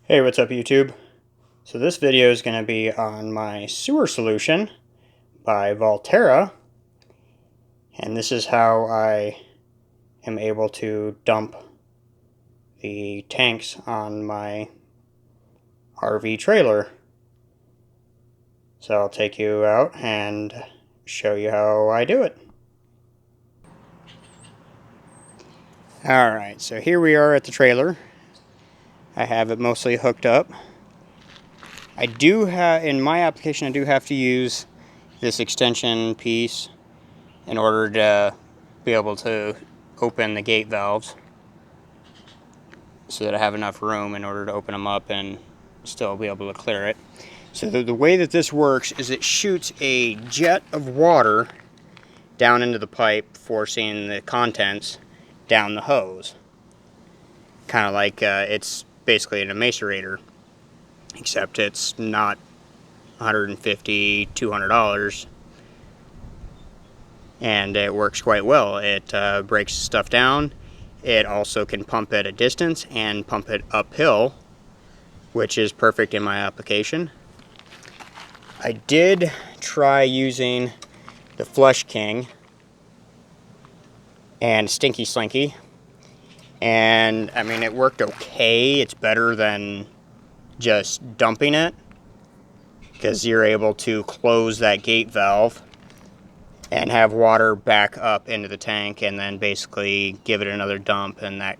Hey, what's up YouTube? So this video is going to be on my sewer solution by Valterra, and this is how I am able to dump the tanks on my RV trailer. So I'll take you out and show you how I do it. Alright, so here we are at the trailer. I have it mostly hooked up. I do have, in my application, I do have to use this extension piece in order to be able to open the gate valves so that I have enough room in order to open them up and still be able to clear it. So the way that this works is it shoots a jet of water down into the pipe, forcing the contents down the hose. Kind of like it's basically an macerator, except it's not $150, $200, and it works quite well. It breaks stuff down. It also can pump at a distance and pump it uphill, which is perfect in my application. I did try using the Flush King and Stinky Slinky, and I mean, it worked okay. It's better than just dumping it, because you're able to close that gate valve and have water back up into the tank and then basically give it another dump, and that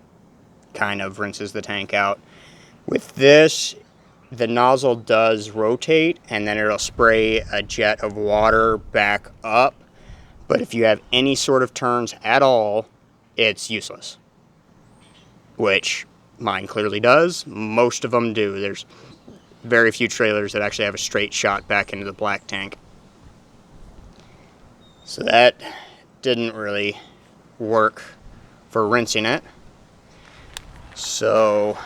kind of rinses the tank out. With this, the nozzle does rotate and then it'll spray a jet of water back up, but if you have any sort of turns at all, it's useless, which mine clearly does. Most of them do. There's very few trailers that actually have a straight shot back into the black tank. So that didn't really work for rinsing it. So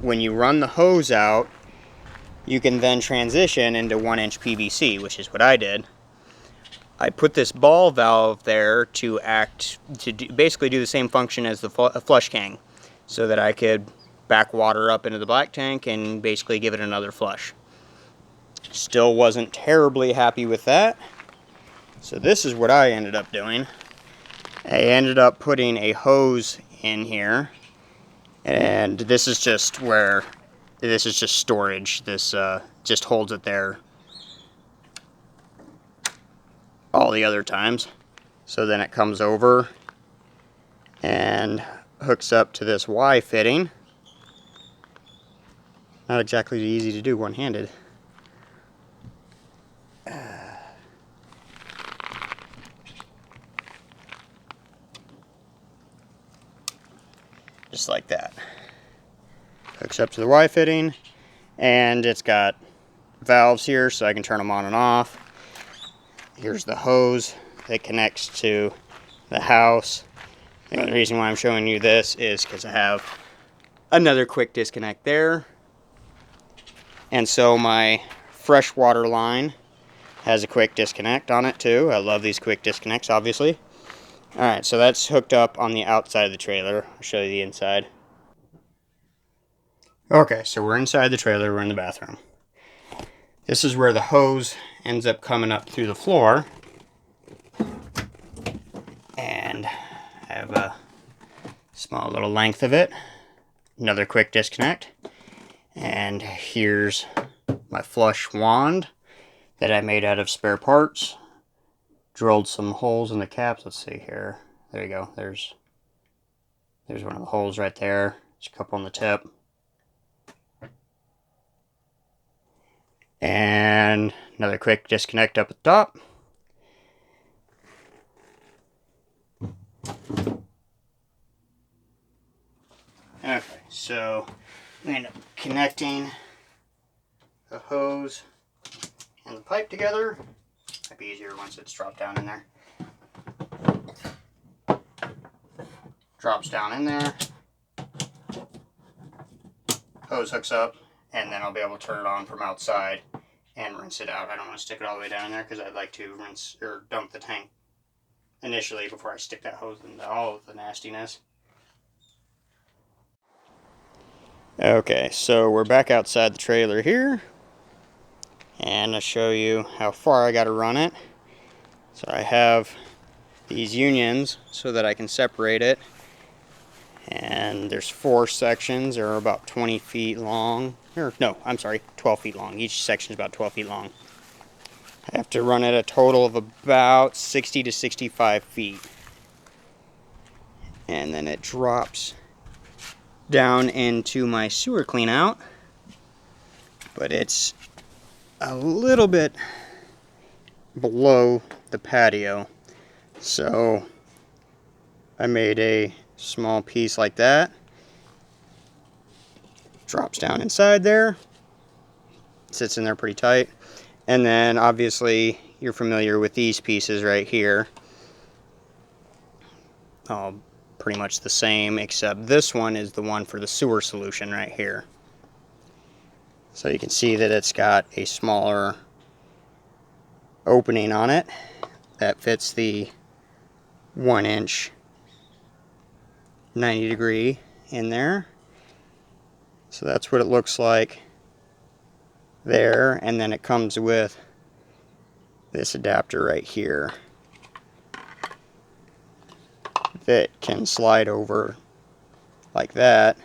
when you run the hose out, you can then transition into 1-inch PVC, which is what I did. I put this ball valve there to basically do the same function as the Flush King, so that I could back water up into the black tank and basically give it another flush. Still wasn't terribly happy with that. So this is what I ended up doing. I ended up putting a hose in here, and this is just storage. This just holds it there all the other times. So then it comes over and hooks up to this Y fitting. Not exactly easy to do one-handed. Just like that. Hooks up to the Y fitting, and it's got valves here so I can turn them on and off. Here's the hose that connects to the house. The only reason why I'm showing you this is because I have another quick disconnect there. And so my freshwater line has a quick disconnect on it too. I love these quick disconnects, obviously. Alright, so that's hooked up on the outside of the trailer. I'll show you the inside. Okay, so we're inside the trailer, we're in the bathroom. This is where the hose ends up coming up through the floor. And I have a small little length of it. Another quick disconnect. And here's my flush wand that I made out of spare parts. Drilled some holes in the caps. Let's see here. There you go. There's one of the holes right there. There's a couple on the tip. And another quick disconnect up at the top. Okay, so we end up connecting the hose and the pipe together. Might be easier once it's dropped down in there. Drops down in there. Hose hooks up, and then I'll be able to turn it on from outside and rinse it out. I don't want to stick it all the way down in there because I'd like to rinse or dump the tank initially before I stick that hose into all of the nastiness. Okay, so we're back outside the trailer here, and I'll show you how far I got to run it. So I have these unions so that I can separate it, and there's 4 sections. They're about 20 feet long, or no, I'm sorry, 12 feet long. Each section is about 12 feet long. I have to run it a total of about 60 to 65 feet, and then it drops down into my sewer clean out, but it's a little bit below the patio, so I made a small piece like that. Drops down inside there, sits in there pretty tight, and then obviously you're familiar with these pieces right here. Pretty much the same, except this one is the one for the sewer solution right here. So you can see that it's got a smaller opening on it that fits the 1-inch 90-degree in there. So that's what it looks like there, and then it comes with this adapter right here that can slide over like that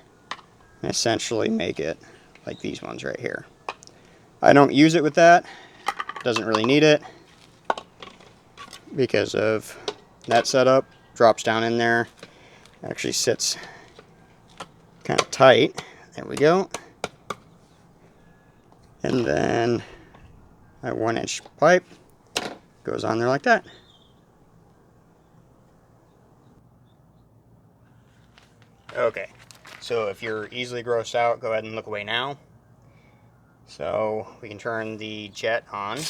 and essentially make it like these ones right here. I don't use it with that, doesn't really need it because of that setup. Drops down in there, actually sits kind of tight. There we go. And then my 1-inch pipe goes on there like that. Okay, so if you're easily grossed out, go ahead and look away now. So we can turn the jet on, and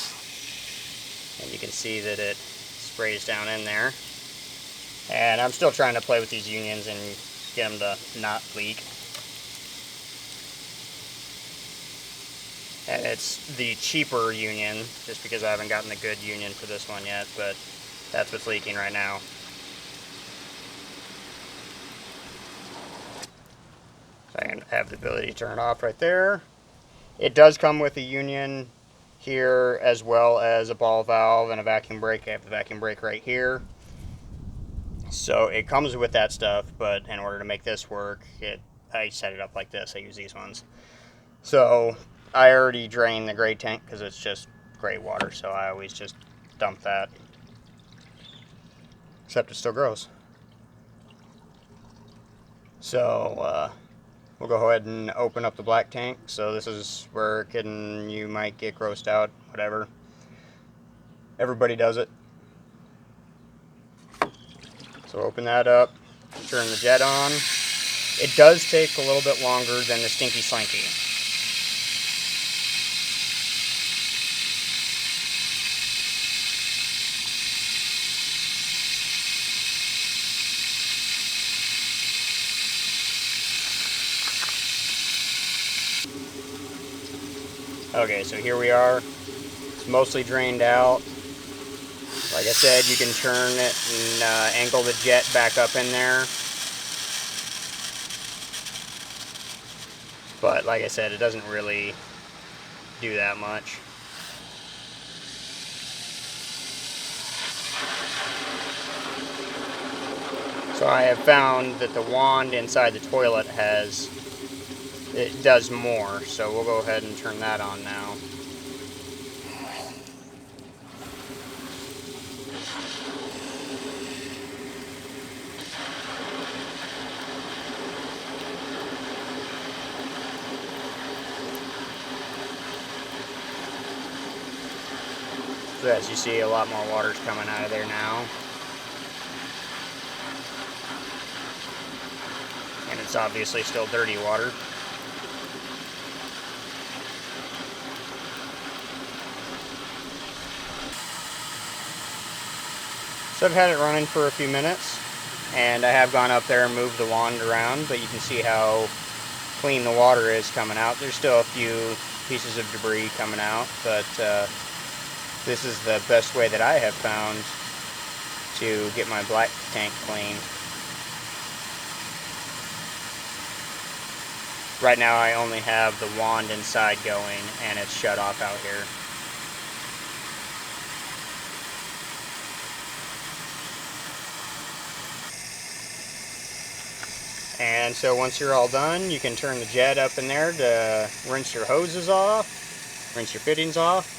you can see that it sprays down in there. And I'm still trying to play with these unions and get them to not leak. And it's the cheaper union, just because I haven't gotten the good union for this one yet, but that's what's leaking right now. So I have the ability to turn it off right there. It does come with a union here, as well as a ball valve and a vacuum brake. I have the vacuum brake right here. So it comes with that stuff, but in order to make this work, I set it up like this. I use these ones. So I already drained the gray tank because it's just gray water, so I always just dump that. Except it's still gross. So we'll go ahead and open up the black tank. So this is where you might get grossed out, whatever. Everybody does it. So open that up, turn the jet on. It does take a little bit longer than the Stinky Slinky. Okay, so here we are. It's mostly drained out. Like I said, you can turn it and angle the jet back up in there. But like I said, it doesn't really do that much. So I have found that the wand inside the toilet it does more. So we'll go ahead and turn that on now. So as you see, a lot more water's coming out of there now. And it's obviously still dirty water. So I've had it running for a few minutes, and I have gone up there and moved the wand around, but you can see how clean the water is coming out. There's still a few pieces of debris coming out, but this is the best way that I have found to get my black tank clean. Right now I only have the wand inside going, and it's shut off out here. And so once you're all done, you can turn the jet up in there to rinse your hoses off, rinse your fittings off,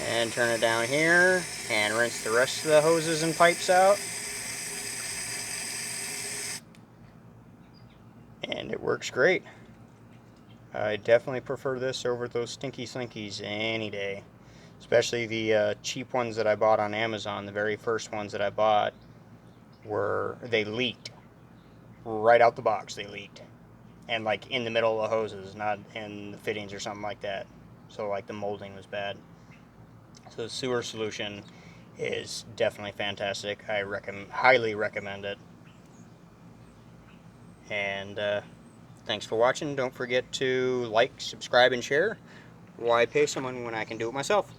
and turn it down here and rinse the rest of the hoses and pipes out. And it works great. I definitely prefer this over those stinky slinkies any day. Especially the cheap ones that I bought on Amazon. The very first ones that I bought they leaked. Right out the box they leaked. And like in the middle of the hoses, not in the fittings or something like that. So like the molding was bad. So the sewer solution is definitely fantastic. I highly recommend it. And thanks for watching. Don't forget to like, subscribe, and share. Why pay someone when I can do it myself?